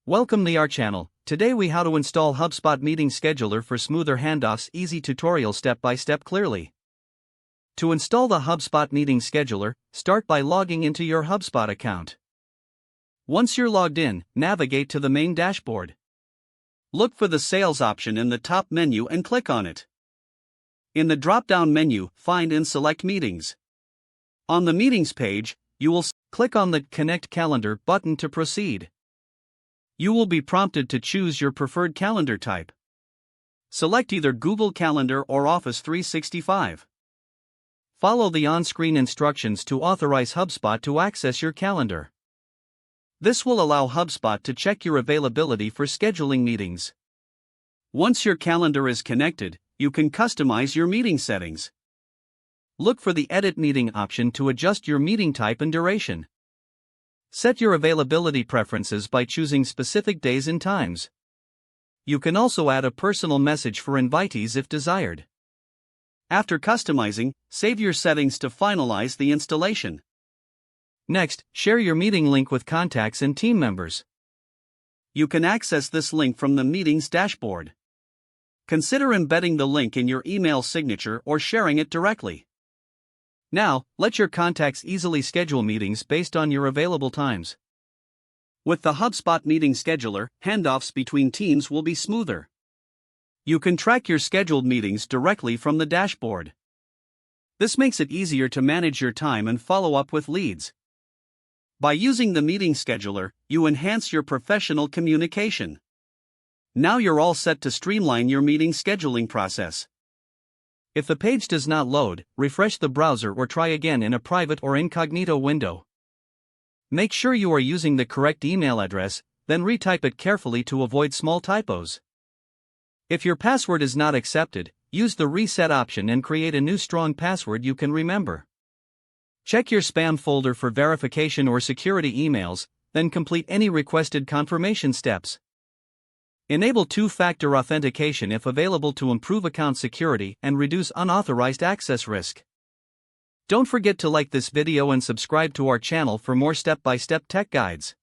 Welcome to our channel. Today we how to install HubSpot meeting scheduler for smoother handoffs. Easy tutorial step by step clearly. To install the HubSpot meeting scheduler, start by logging into your HubSpot account. Once you're logged in, navigate to the main dashboard. Look for the sales option in the top menu and click on it. In the drop-down menu, find and select meetings. On the meetings page, you will click on the Connect Calendar button to proceed. You will be prompted to choose your preferred calendar type. Select either Google Calendar or Office 365. Follow the on-screen instructions to authorize HubSpot to access your calendar. This will allow HubSpot to check your availability for scheduling meetings. Once your calendar is connected, you can customize your meeting settings. Look for the Edit Meeting option to adjust your meeting type and duration. Set your availability preferences by choosing specific days and times. You can also add a personal message for invitees if desired. After customizing, save your settings to finalize the installation. Next, share your meeting link with contacts and team members. You can access this link from the meetings dashboard. Consider embedding the link in your email signature or sharing it directly. Now, let your contacts easily schedule meetings based on your available times. With the HubSpot meeting scheduler, handoffs between teams will be smoother. You can track your scheduled meetings directly from the dashboard. This makes it easier to manage your time and follow up with leads. By using the meeting scheduler, you enhance your professional communication. Now you're all set to streamline your meeting scheduling process. If the page does not load, refresh the browser or try again in a private or incognito window. Make sure you are using the correct email address, then retype it carefully to avoid small typos. If your password is not accepted, use the reset option and create a new strong password you can remember. Check your spam folder for verification or security emails, then complete any requested confirmation steps. Enable two-factor authentication if available to improve account security and reduce unauthorized access risk. Don't forget to like this video and subscribe to our channel for more step-by-step tech guides.